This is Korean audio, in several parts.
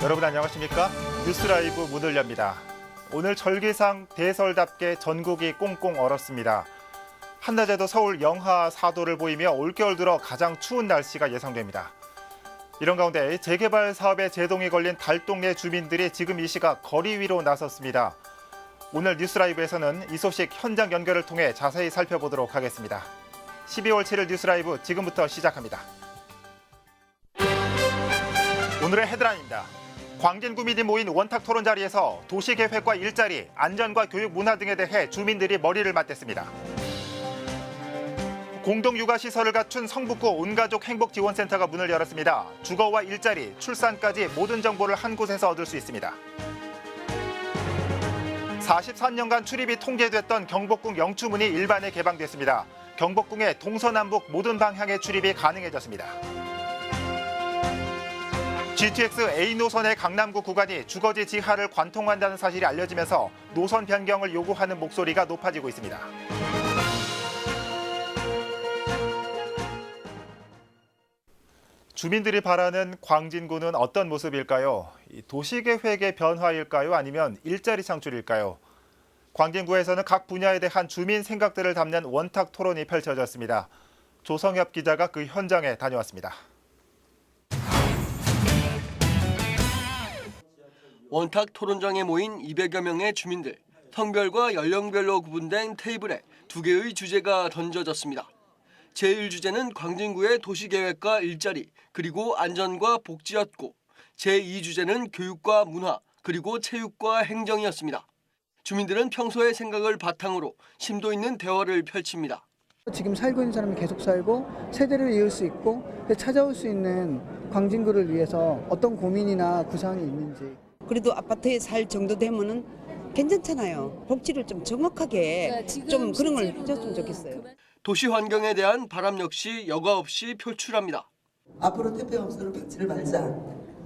여러분 안녕하십니까? 뉴스라이브 문을 엽니다. 오늘 절기상 대설답게 전국이 꽁꽁 얼었습니다. 한낮에도 서울 영하 4도를 보이며 올겨울 들어 가장 추운 날씨가 예상됩니다. 이런 가운데 재개발 사업에 제동이 걸린 달동네 주민들이 지금 이 시각 거리 위로 나섰습니다. 오늘 뉴스라이브에서는 이 소식 현장 연결을 통해 자세히 살펴보도록 하겠습니다. 12월 7일 뉴스라이브 지금부터 시작합니다. 오늘의 헤드라인입니다. 광진구민이 모인 원탁 토론 자리에서 도시계획과 일자리, 안전과 교육 문화 등에 대해 주민들이 머리를 맞댔습니다. 공동육아시설을 갖춘 성북구 온가족 행복지원센터가 문을 열었습니다. 주거와 일자리, 출산까지 모든 정보를 한 곳에서 얻을 수 있습니다. 43년간 출입이 통제됐던 경복궁 영추문이 일반에 개방됐습니다. 경복궁의 동서남북 모든 방향의 출입이 가능해졌습니다. GTX A 노선의 강남구 구간이 주거지 지하를 관통한다는 사실이 알려지면서 노선 변경을 요구하는 목소리가 높아지고 있습니다. 주민들이 바라는 광진구는 어떤 모습일까요? 도시계획의 변화일까요? 아니면 일자리 창출일까요? 광진구에서는 각 분야에 대한 주민 생각들을 담는 원탁 토론이 펼쳐졌습니다. 조성엽 기자가 그 현장에 다녀왔습니다. 원탁 토론장에 모인 200여 명의 주민들, 성별과 연령별로 구분된 테이블에 두 개의 주제가 던져졌습니다. 제1주제는 광진구의 도시계획과 일자리, 그리고 안전과 복지였고, 제2주제는 교육과 문화, 그리고 체육과 행정이었습니다. 주민들은 평소의 생각을 바탕으로 심도 있는 대화를 펼칩니다. 지금 살고 있는 사람이 계속 살고 세대를 이을 수 있고 찾아올 수 있는 광진구를 위해서 어떤 고민이나 구상이 있는지. 그래도 아파트에 살 정도 되면은 괜찮잖아요. 복지를 좀 정확하게 좀 그런 걸 해줬으면 좋겠어요. 도시 환경에 대한 바람 역시 여과 없이 표출합니다. 앞으로 태평양수로 박지를 말자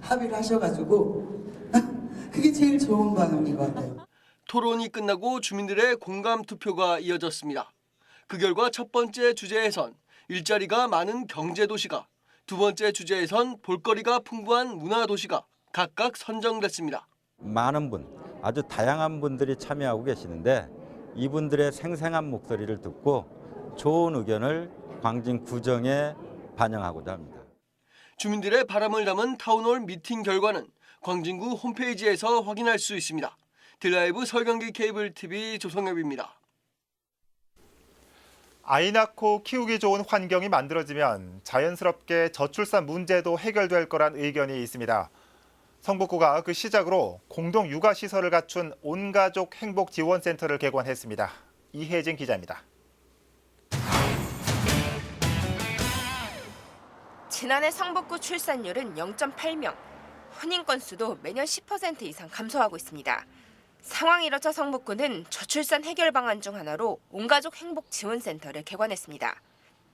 합의를 하셔가지고 그게 제일 좋은 방향인 것 같아요. 토론이 끝나고 주민들의 공감 투표가 이어졌습니다. 그 결과 첫 번째 주제에선 일자리가 많은 경제도시가, 두 번째 주제에선 볼거리가 풍부한 문화도시가 각각 선정됐습니다. 많은 분, 아주 다양한 분들이 참여하고 계시는데 이분들의 생생한 목소리를 듣고 좋은 의견을 광진 구정에 반영하고자 합니다. 주민들의 바람을 담은 타운홀 미팅 결과는 광진구 홈페이지에서 확인할 수 있습니다. 드라이브 설경기 케이블 TV 조성엽입니다. 아이 낳고 키우기 좋은 환경이 만들어지면 자연스럽게 저출산 문제도 해결될 거란 의견이 있습니다. 성북구가 그 시작으로 공동육아시설을 갖춘 온가족 행복지원센터를 개관했습니다. 이혜진 기자입니다. 지난해 성북구 출산율은 0.8명, 혼인 건수도 매년 10% 이상 감소하고 있습니다. 상황이 이뤄져 성북구는 저출산 해결 방안 중 하나로 온가족 행복지원센터를 개관했습니다.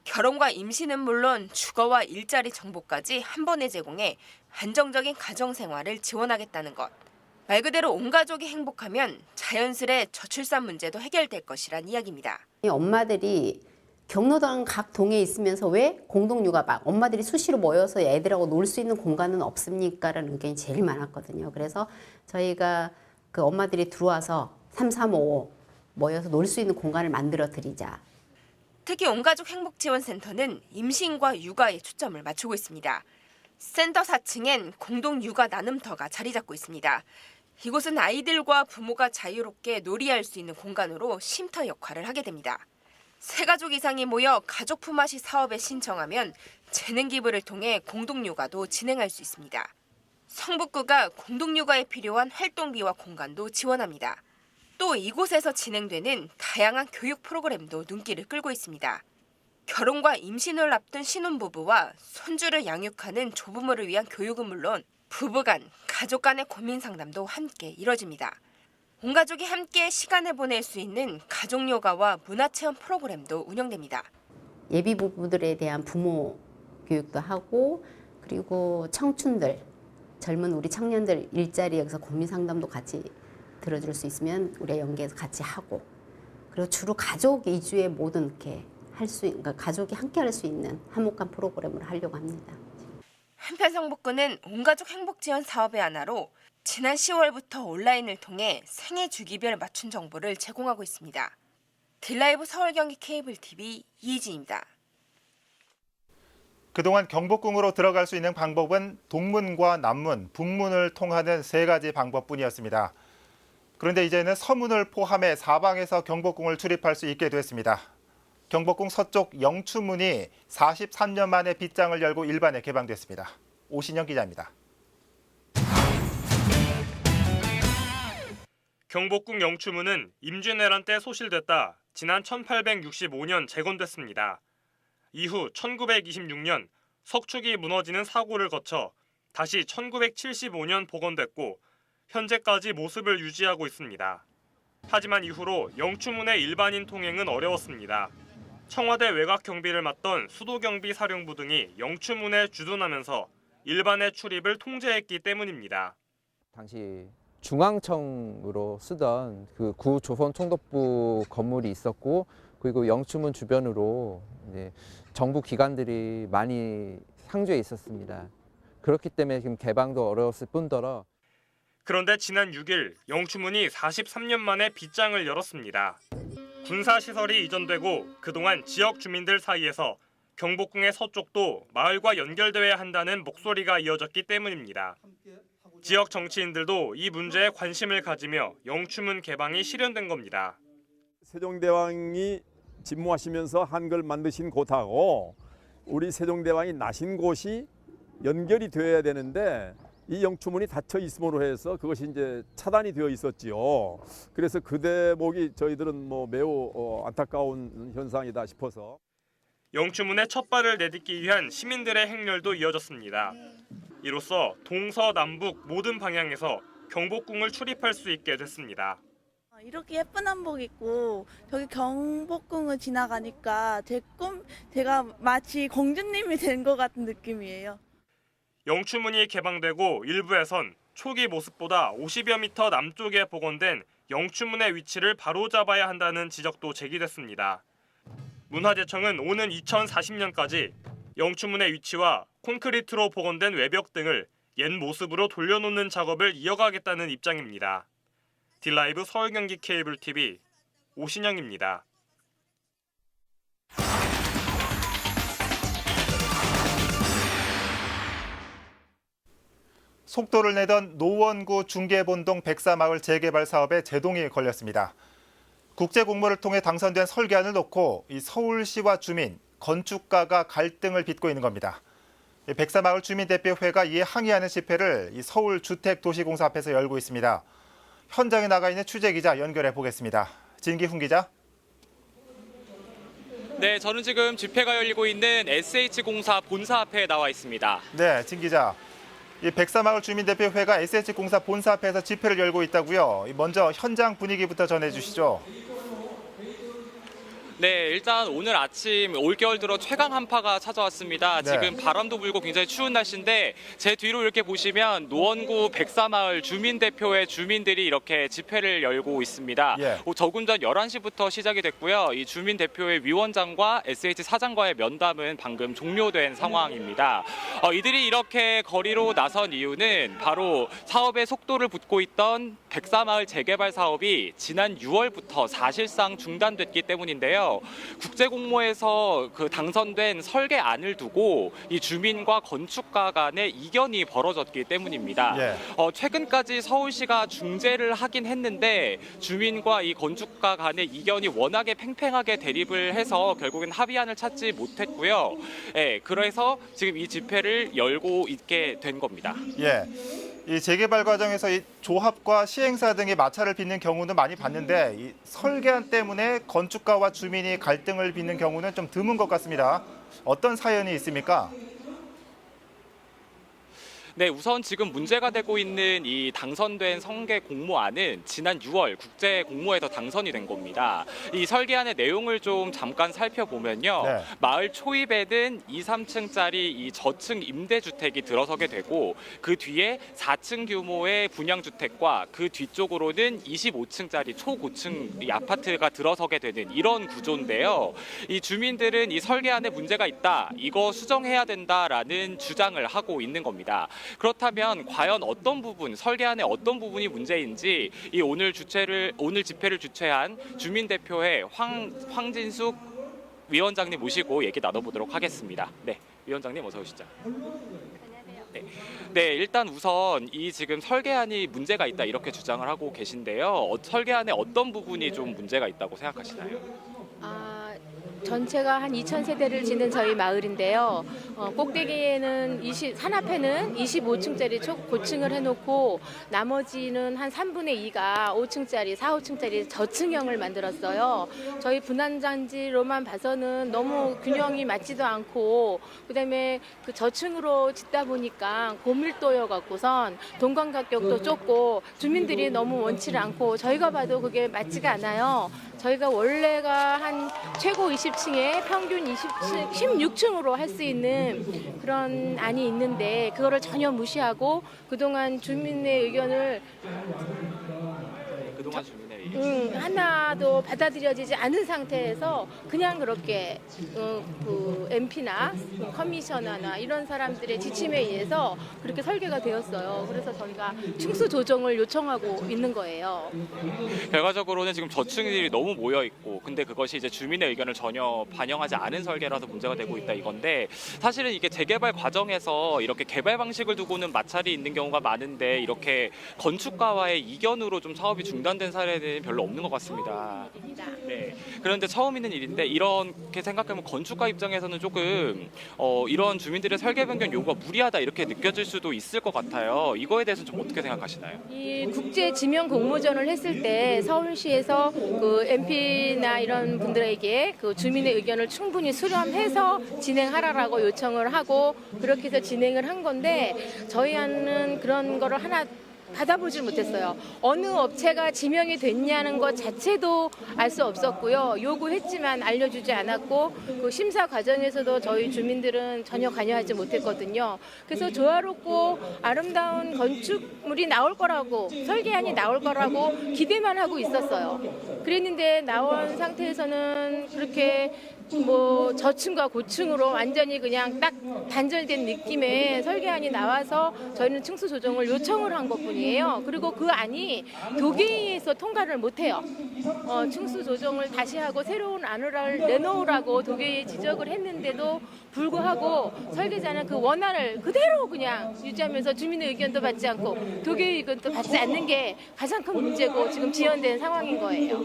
결혼과 임신은 물론 주거와 일자리 정보까지 한 번에 제공해 안정적인 가정생활을 지원하겠다는 것. 말 그대로 온 가족이 행복하면 자연스레 저출산 문제도 해결될 것이란 이야기입니다. 엄마들이 경로당 각 동에 있으면서 왜 공동육아방, 엄마들이 수시로 모여서 애들하고 놀 수 있는 공간은 없습니까? 라는 의견이 제일 많았거든요. 그래서 저희가 그 엄마들이 들어와서 3, 3, 5 모여서 놀 수 있는 공간을 만들어 드리자. 특히 온가족 행복지원센터는 임신과 육아에 초점을 맞추고 있습니다. 센터 4층엔 공동육아 나눔터가 자리 잡고 있습니다. 이곳은 아이들과 부모가 자유롭게 놀이할 수 있는 공간으로 쉼터 역할을 하게 됩니다. 세 가족 이상이 모여 가족 품앗이 사업에 신청하면 재능 기부를 통해 공동육아도 진행할 수 있습니다. 성북구가 공동육아에 필요한 활동비와 공간도 지원합니다. 또 이곳에서 진행되는 다양한 교육 프로그램도 눈길을 끌고 있습니다. 결혼과 임신을 앞둔 신혼부부와 손주를 양육하는 조부모를 위한 교육은 물론 부부간, 가족 간의 고민 상담도 함께 이뤄집니다. 온 가족이 함께 시간을 보낼 수 있는 가족요가와 문화체험 프로그램도 운영됩니다. 예비 부부들에 대한 부모 교육도 하고, 그리고 청춘들, 젊은 우리 청년들 일자리 여기서 고민 상담도 같이 들어줄 수 있으면 우리가 연계해서 같이 하고, 그리고 주로 가족 위주의 모든 이렇게 그러니까 가족이 함께 할 수 있는 화목한 프로그램을 하려고 합니다. 한편 성북구는 온가족 행복지원 사업의 하나로 지난 10월부터 온라인을 통해 생애 주기별 맞춤 정보를 제공하고 있습니다. 딜라이브 서울 경기 케이블 TV 이희진입니다. 그동안 경복궁으로 들어갈 수 있는 방법은 동문과 남문, 북문을 통하는 3가지 방법뿐이었습니다. 그런데 이제는 서문을 포함해 사방에서 경복궁을 출입할 수 있게 됐습니다. 경복궁 서쪽 영추문이 43년 만에 빗장을 열고 일반에 개방됐습니다. 오신영 기자입니다. 경복궁 영추문은 임진왜란 때 소실됐다 지난 1865년 재건됐습니다. 이후 1926년 석축이 무너지는 사고를 거쳐 다시 1975년 복원됐고 현재까지 모습을 유지하고 있습니다. 하지만 이후로 영추문의 일반인 통행은 어려웠습니다. 청와대 외곽 경비를 맡던 수도경비 사령부 등이 영추문에 주둔하면서 일반의 출입을 통제했기 때문입니다. 당시 중앙청으로 쓰던 그 구조선총독부 건물이 있었고, 그리고 영추문 주변으로 이제 정부 기관들이 많이 상주해 있었습니다. 그렇기 때문에 지금 개방도 어려웠을 뿐더러. 그런데 지난 6일 영추문이 43년 만에 빗장을 열었습니다. 군사시설이 이전되고 그동안 지역 주민들 사이에서 경복궁의 서쪽도 마을과 연결되어야 한다는 목소리가 이어졌기 때문입니다. 지역 정치인들도 이 문제에 관심을 가지며 영추문 개방이 실현된 겁니다. 세종대왕이 집무하시면서 한글 만드신 곳하고 우리 세종대왕이 나신 곳이 연결이 되어야 되는데 이 영추문이 닫혀 있음으로 해서 그것이 이제 차단이 되어 있었지요. 그래서 그 대목이 저희들은 매우 안타까운 현상이다 싶어서. 영추문의 첫 발을 내딛기 위한 시민들의 행렬도 이어졌습니다. 이로써 동서남북 모든 방향에서 경복궁을 출입할 수 있게 됐습니다. 이렇게 예쁜 한복 입고 저기 경복궁을 지나가니까 제가 마치 공주님이 된 것 같은 느낌이에요. 영추문이 개방되고 일부에선 초기 모습보다 50여 미터 남쪽에 복원된 영추문의 위치를 바로잡아야 한다는 지적도 제기됐습니다. 문화재청은 오는 2040년까지 영추문의 위치와 콘크리트로 복원된 외벽 등을 옛 모습으로 돌려놓는 작업을 이어가겠다는 입장입니다. 딜라이브 서울 경기 케이블 TV 오신영입니다. 속도를 내던 노원구 중계본동 백사마을 재개발 사업에 제동이 걸렸습니다. 국제공모를 통해 당선된 설계안을 놓고 이 서울시와 주민, 건축가가 갈등을 빚고 있는 겁니다. 백사마을 주민대표회가 이에 항의하는 집회를 이 서울주택도시공사 앞에서 열고 있습니다. 현장에 나가 있는 취재기자 연결해 보겠습니다. 진기훈 기자. 네, 저는 지금 집회가 열리고 있는 SH공사 본사 앞에 나와 있습니다. 네, 진 기자. 이 백사마을 주민대표회가 SH공사 본사 앞에서 집회를 열고 있다고요. 먼저 현장 분위기부터 전해주시죠. 네, 일단 오늘 아침 올겨울 들어 최강 한파가 찾아왔습니다. 네. 지금 바람도 불고 굉장히 추운 날씨인데 제 뒤로 이렇게 보시면 노원구 백사마을 주민대표회 주민들이 이렇게 집회를 열고 있습니다. 예. 조금 전 11시부터 시작이 됐고요. 이 주민대표회 위원장과 SH 사장과의 면담은 방금 종료된 상황입니다. 이들이 이렇게 거리로 나선 이유는 바로 사업의 속도를 붓고 있던 백사마을 재개발 사업이 지난 6월부터 사실상 중단됐기 때문인데요. 국제공모에서 당선된 설계안을 두고 이 주민과 건축가 간의 이견이 벌어졌기 때문입니다. 예. 최근까지 서울시가 중재를 하긴 했는데 주민과 이 건축가 간의 이견이 워낙에 팽팽하게 대립을 해서 결국엔 합의안을 찾지 못했고요. 예, 그래서 지금 이 집회를 열고 있게 된 겁니다. 예. 이 재개발 과정에서 이 조합과 시행사 등이 마찰을 빚는 경우는 많이 봤는데 이 설계안 때문에 건축가와 주민이 갈등을 빚는 경우는 좀 드문 것 같습니다. 어떤 사연이 있습니까? 네, 우선 지금 문제가 되고 있는 이 당선된 설계 공모안은 지난 6월 국제 공모에서 당선이 된 겁니다. 이 설계안의 내용을 좀 잠깐 살펴보면요. 네. 마을 초입에는 2, 3층짜리 이 저층 임대주택이 들어서게 되고 그 뒤에 4층 규모의 분양주택과 그 뒤쪽으로는 25층짜리 초고층 이 아파트가 들어서게 되는 이런 구조인데요. 이 주민들은 이 설계안에 문제가 있다, 이거 수정해야 된다라는 주장을 하고 있는 겁니다. 그렇다면 과연 어떤 부분, 설계안의 어떤 부분이 문제인지 이 오늘 집회를 주최한 주민대표회 황진숙 위원장님 모시고 얘기 나눠보도록 하겠습니다. 네, 위원장님 어서 오시죠. 네, 일단 우선 이 지금 설계안이 문제가 있다 이렇게 주장을 하고 계신데요. 설계안의 어떤 부분이 좀 문제가 있다고 생각하시나요? 전체가 한 2,000세대를 지는 저희 마을인데요. 꼭대기에는 산 앞에는 25층짜리 고층을 해놓고 나머지는 한 3분의 2가 5층짜리, 4, 5층짜리 저층형을 만들었어요. 저희 분양단지로만 봐서는 너무 균형이 맞지도 않고 그다음에 그 저층으로 짓다 보니까 고밀도여 갖고선 동간가격도 좁고 주민들이 너무 원치를 않고 저희가 봐도 그게 맞지가 않아요. 저희가 원래가 한 최고 20층에 평균 16층으로 할 수 있는 그런 안이 있는데 그거를 전혀 무시하고 그동안 주민의 의견을 하나도 받아들여지지 않은 상태에서 그냥 그렇게 그 MP나 커미셔너나 이런 사람들의 지침에 의해서 그렇게 설계가 되었어요. 그래서 저희가 층수 조정을 요청하고 있는 거예요. 결과적으로는 지금 저층들이 너무 모여 있고, 근데 그것이 이제 주민의 의견을 전혀 반영하지 않은 설계라서 문제가 되고 있다 이건데, 사실은 이게 재개발 과정에서 이렇게 개발 방식을 두고는 마찰이 있는 경우가 많은데 이렇게 건축가와의 이견으로 좀 사업이 중단된 사례는 별로 없는 것 같습니다. 네. 그런데 처음 있는 일인데 이렇게 생각하면 건축가 입장에서는 조금 이런 주민들의 설계 변경 요구가 무리하다 이렇게 느껴질 수도 있을 것 같아요. 이거에 대해서는 좀 어떻게 생각하시나요? 이 국제 지명 공모전을 했을 때 서울시에서 그 MP나 이런 분들에게 그 주민의 의견을 충분히 수렴해서 진행하라라고 요청을 하고 그렇게 해서 진행을 한 건데 저희는 그런 거를 하나 받아보질 못했어요. 어느 업체가 지명이 됐냐는 것 자체도 알 수 없었고요. 요구했지만 알려주지 않았고 그 심사 과정에서도 저희 주민들은 전혀 관여하지 못했거든요. 그래서 조화롭고 아름다운 건축물이 나올 거라고, 설계안이 나올 거라고 기대만 하고 있었어요. 그랬는데 나온 상태에서는 그렇게 뭐 저층과 고층으로 완전히 그냥 딱 단절된 느낌의 설계안이 나와서 저희는 층수 조정을 요청을 한 것뿐이에요. 그리고 그 안이 도계에서 통과를 못해요. 층수 조정을 다시 하고 새로운 안을 내놓으라고 도계에 지적을 했는데도 불구하고 설계자는 그 원안을 그대로 그냥 유지하면서 주민의 의견도 받지 않고 도계의 의견도 받지 않는 게 가장 큰 문제고 지금 지연된 상황인 거예요.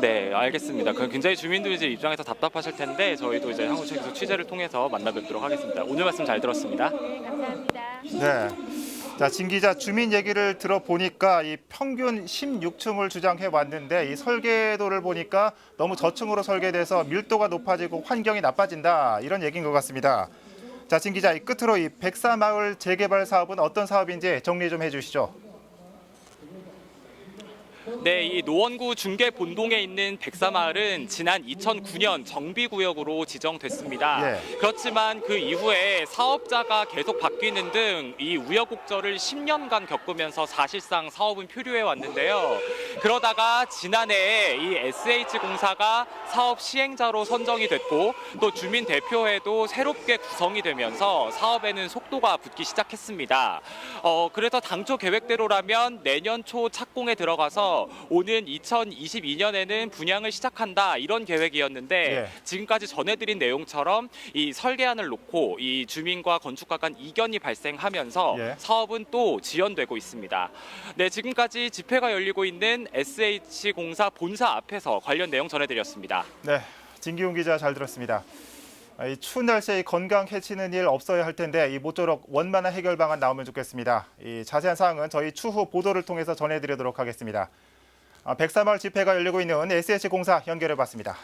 네, 알겠습니다. 그럼 굉장히 주민들 입장에서 답답하실 텐데 저희도 이제 한국측에서 취재를 통해서 만나뵙도록 하겠습니다. 오늘 말씀 잘 들었습니다. 네, 감사합니다. 네. 자, 진 기자, 주민 얘기를 들어보니까 이 평균 16층을 주장해 왔는데 이 설계도를 보니까 너무 저층으로 설계돼서 밀도가 높아지고 환경이 나빠진다 이런 얘기인 것 같습니다. 자, 진 기자, 이 끝으로 이 백사마을 재개발 사업은 어떤 사업인지 정리 좀 해주시죠. 네, 이 노원구 중계 본동에 있는 백사마을은 지난 2009년 정비구역으로 지정됐습니다. 예. 그렇지만 그 이후에 사업자가 계속 바뀌는 등 이 우여곡절을 10년간 겪으면서 사실상 사업은 표류해 왔는데요. 그러다가 지난해 이 SH공사가 사업 시행자로 선정이 됐고 또 주민 대표회도 새롭게 구성이 되면서 사업에는 속도가 붙기 시작했습니다. 그래서 당초 계획대로라면 내년 초 착공에 들어가서 오는 2022년에는 분양을 시작한다 이런 계획이었는데 지금까지 전해드린 내용처럼 이 설계안을 놓고 이 주민과 건축가 간 이견이 발생하면서 사업은 또 지연되고 있습니다. 네, 지금까지 집회가 열리고 있는 SH공사 본사 앞에서 관련 내용 전해드렸습니다. 네, 진기훈 기자 잘 들었습니다. 이 추운 날씨에 건강 해치는 일 없어야 할 텐데 이 모쪼록 원만한 해결 방안 나오면 좋겠습니다. 이 자세한 사항은 저희 추후 보도를 통해서 전해드리도록 하겠습니다. 백사마을 집회가 열리고 있는 SH공사 연결해봤습니다.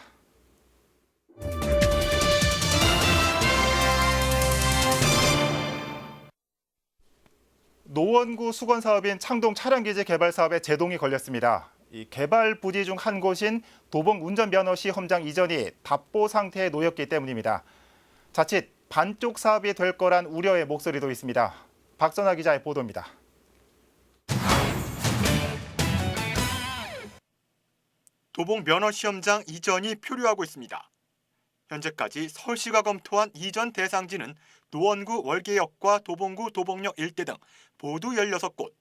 노원구 수건 사업인 창동 차량기지 개발 사업에 제동이 걸렸습니다. 이 개발 부지 중 한 곳인 도봉 운전면허시험장 이전이 답보 상태에 놓였기 때문입니다. 자칫 반쪽 사업이 될 거란 우려의 목소리도 있습니다. 박선아 기자의 보도입니다. 도봉 면허시험장 이전이 표류하고 있습니다. 현재까지 서울시가 검토한 이전 대상지는 노원구 월계역과 도봉구 도봉역 일대 등 모두 16곳.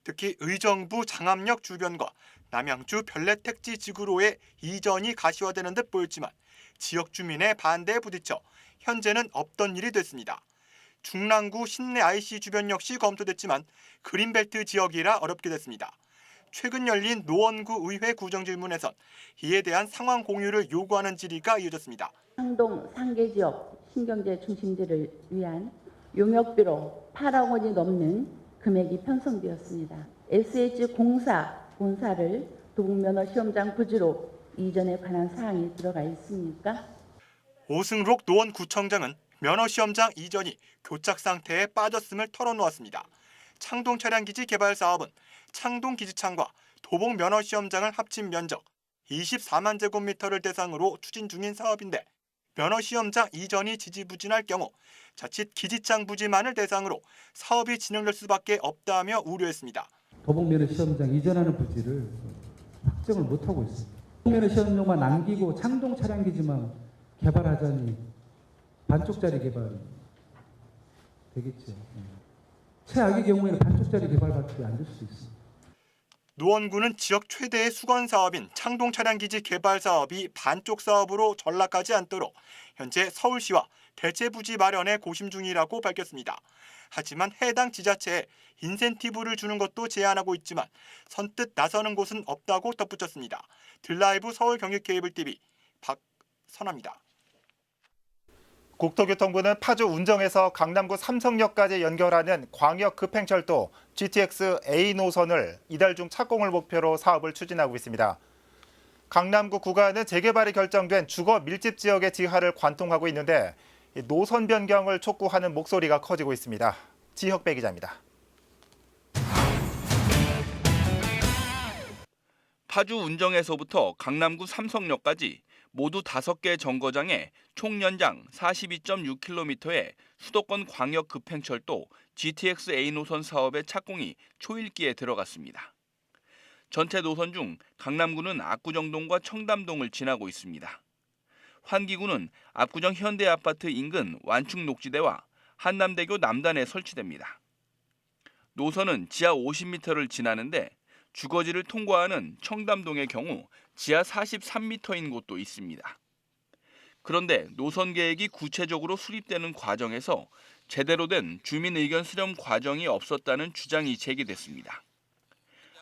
특히 의정부 장암역 주변과 남양주 별내택지 지구로의 이전이 가시화되는 듯 보였지만 지역 주민의 반대에 부딪혀 현재는 없던 일이 됐습니다. 중랑구 신내 IC 주변 역시 검토됐지만 그린벨트 지역이라 어렵게 됐습니다. 최근 열린 노원구 의회 구정질문에선 이에 대한 상황 공유를 요구하는 질의가 이어졌습니다. 창동 상계지역 신경제 중심지를 위한 용역비로 8억 원이 넘는 금액이 편성되었습니다. SH 본사를 도봉면허 시험장 부지로 이전에 관한 사항이 들어가 있습니까? 오승록 노원구청장은 면허시험장 이전이 교착 상태에 빠졌음을 털어놓았습니다. 창동 차량기지 개발 사업은 창동 기지창과 도봉 면허시험장을 합친 면적 24만 제곱미터를 대상으로 추진 중인 사업인데 면허시험장 이전이 지지부진할 경우 자칫 기지창 부지만을 대상으로 사업이 진행될 수밖에 없다며 우려했습니다. 도봉 면허시험장 이전하는 부지를 확정을 못하고 있습니다. 도봉 면허시험장만 남기고 창동 차량기지만 개발하자니 반쪽짜리 개발 되겠죠. 최악의 경우에는 반쪽짜리 개발밖에 안 될 수 있습니다. 노원구는 지역 최대의 수건 사업인 창동 차량기지 개발 사업이 반쪽 사업으로 전락하지 않도록 현재 서울시와 대체 부지 마련에 고심 중이라고 밝혔습니다. 하지만 해당 지자체에 인센티브를 주는 것도 제안하고 있지만 선뜻 나서는 곳은 없다고 덧붙였습니다. 들라이브 서울 경기 케이블 TV 박선아입니다. 국토교통부는 파주 운정에서 강남구 삼성역까지 연결하는 광역 급행철도 GTX A 노선을 이달 중 착공을 목표로 사업을 추진하고 있습니다. 강남구 구간은 재개발이 결정된 주거 밀집 지역의 지하를 관통하고 있는데 노선 변경을 촉구하는 목소리가 커지고 있습니다. 지혁배 기자입니다. 파주 운정에서부터 강남구 삼성역까지 모두 5개 정거장에 총 연장 42.6km의 수도권 광역 급행철도 GTX A 노선 사업의 착공이 초읽기에 들어갔습니다. 전체 노선 중 강남구는 압구정동과 청담동을 지나고 있습니다. 환기구는 압구정 현대아파트 인근 완충 녹지대와 한남대교 남단에 설치됩니다. 노선은 지하 50m를 지나는데 주거지를 통과하는 청담동의 경우 지하 43m인 곳도 있습니다. 그런데 노선 계획이 구체적으로 수립되는 과정에서 제대로 된 주민 의견 수렴 과정이 없었다는 주장이 제기됐습니다.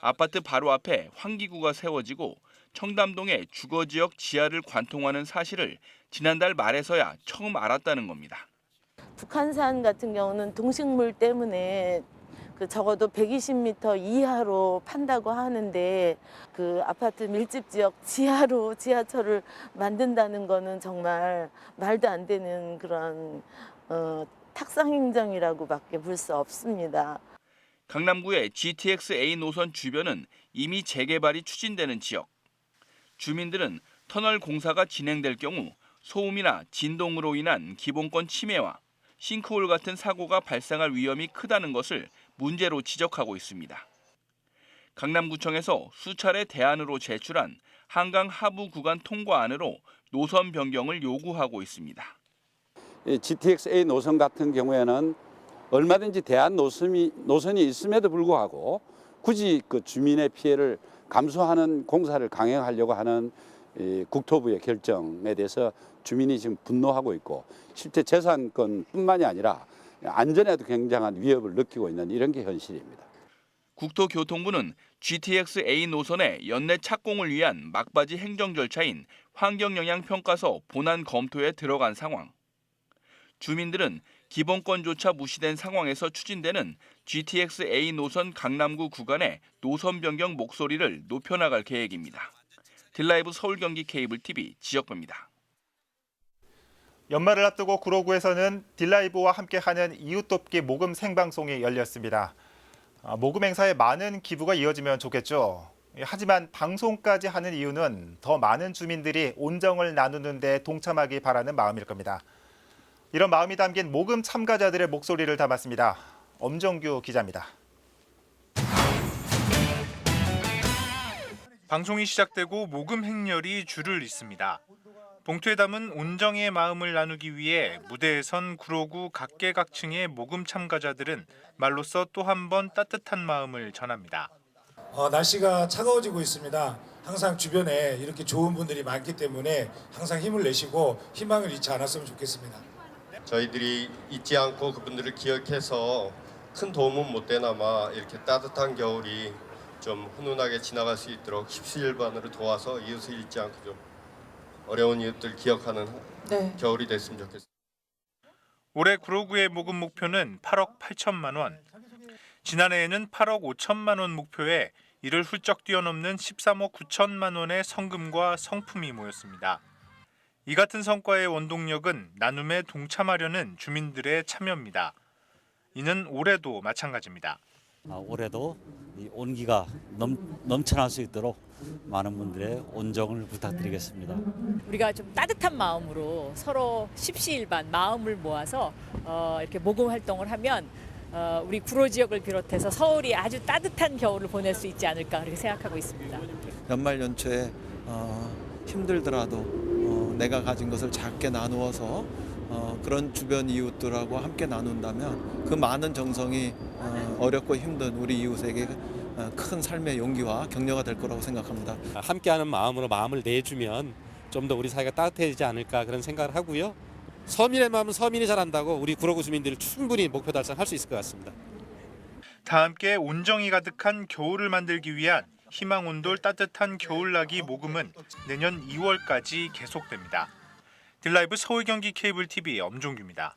아파트 바로 앞에 환기구가 세워지고 청담동의 주거지역 지하를 관통하는 사실을 지난달 말에서야 처음 알았다는 겁니다. 북한산 같은 경우는 동식물 때문에 적어도 120m 이하로 판다고 하는데 그 아파트 밀집 지역 지하로 지하철을 만든다는 거는 정말 말도 안 되는 그런 탁상행정이라고밖에 볼 수 없습니다. 강남구의 GTX A 노선 주변은 이미 재개발이 추진되는 지역. 주민들은 터널 공사가 진행될 경우 소음이나 진동으로 인한 기본권 침해와 싱크홀 같은 사고가 발생할 위험이 크다는 것을 문제로 지적하고 있습니다. 강남구청에서 수차례 대안으로 제출한 한강 하부 구간 통과안으로 노선 변경을 요구하고 있습니다. GTX A 노선 같은 경우에는 얼마든지 대안 노선이 있음에도 불구하고 굳이 그 주민의 피해를 감수하는 공사를 강행하려고 하는 국토부의 결정에 대해서 주민이 지금 분노하고 있고 실제 재산권뿐만이 아니라 안전에도 굉장한 위협을 느끼고 있는 이런 게 현실입니다. 국토교통부는 GTX A 노선의 연내 착공을 위한 막바지 행정 절차인 환경영향평가서 본안 검토에 들어간 상황. 주민들은 기본권조차 무시된 상황에서 추진되는 GTX A 노선 강남구 구간의 노선 변경 목소리를 높여나갈 계획입니다. 딜라이브 서울 경기 케이블 TV 지역배입니다. 연말을 앞두고 구로구에서는 딜라이브와 함께하는 이웃돕기 모금 생방송이 열렸습니다. 모금 행사에 많은 기부가 이어지면 좋겠죠. 하지만 방송까지 하는 이유는 더 많은 주민들이 온정을 나누는 데 동참하기 바라는 마음일 겁니다. 이런 마음이 담긴 모금 참가자들의 목소리를 담았습니다. 엄정규 기자입니다. 방송이 시작되고 모금 행렬이 줄을 잇습니다. 봉투에 담은 온정의 마음을 나누기 위해 무대에 선 구로구 각계각층의 모금 참가자들은 말로써 또 한 번 따뜻한 마음을 전합니다. 날씨가 차가워지고 있습니다. 항상 주변에 이렇게 좋은 분들이 많기 때문에 항상 힘을 내시고 희망을 잃지 않았으면 좋겠습니다. 저희들이 잊지 않고 그분들을 기억해서 큰 도움은 못 되나마 이렇게 따뜻한 겨울이 좀 훈훈하게 지나갈 수 있도록 십시일반으로 도와서 이웃을 잊지 않고 좀 어려운 이웃들 기억하는 겨울이 됐으면 좋겠습니다. 올해 구로구의 모금 목표는 8억 8천만 원. 지난해에는 8억 5천만 원 목표에 이를 훌쩍 뛰어넘는 13억 9천만 원의 성금과 성품이 모였습니다. 이 같은 성과의 원동력은 나눔에 동참하려는 주민들의 참여입니다. 이는 올해도 마찬가지입니다. 올해도 이 온기가 넘쳐날 수 있도록 많은 분들의 온정을 부탁드리겠습니다. 우리가 좀 따뜻한 마음으로 서로 십시일반 마음을 모아서 이렇게 모금 활동을 하면 우리 구로 지역을 비롯해서 서울이 아주 따뜻한 겨울을 보낼 수 있지 않을까 그렇게 생각하고 있습니다. 연말 연초에 힘들더라도 내가 가진 것을 작게 나누어서 그런 주변 이웃들하고 함께 나눈다면 그 많은 정성이 어렵고 힘든 우리 이웃에게 큰 삶의 용기와 격려가 될 거라고 생각합니다. 함께하는 마음으로 마음을 내주면 좀 더 우리 사회가 따뜻해지지 않을까 그런 생각을 하고요. 서민의 마음은 서민이 잘한다고 우리 구로구 주민들이 충분히 목표 달성할 수 있을 것 같습니다. 다 함께 온정이 가득한 겨울을 만들기 위한 희망온돌 따뜻한 겨울나기 모금은 내년 2월까지 계속됩니다. 딜라이브 서울 경기 케이블 TV 엄종규입니다.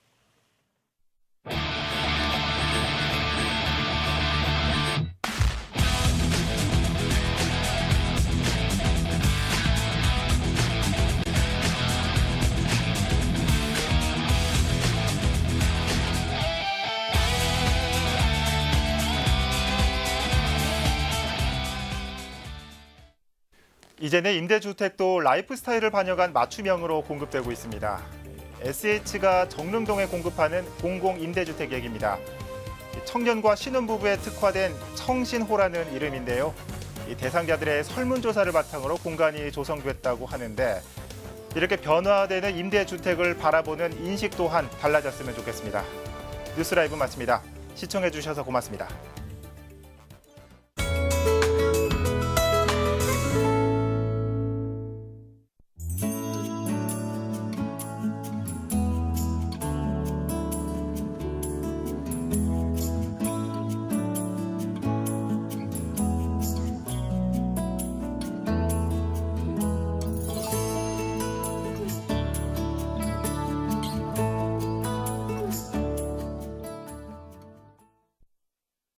이제는 임대주택도 라이프 스타일을 반영한 맞춤형으로 공급되고 있습니다. SH가 정릉동에 공급하는 공공임대주택 얘기입니다. 청년과 신혼부부에 특화된 청신호라는 이름인데요. 이 대상자들의 설문조사를 바탕으로 공간이 조성됐다고 하는데 이렇게 변화되는 임대주택을 바라보는 인식 또한 달라졌으면 좋겠습니다. 뉴스라이브 마칩니다. 시청해 주셔서 고맙습니다.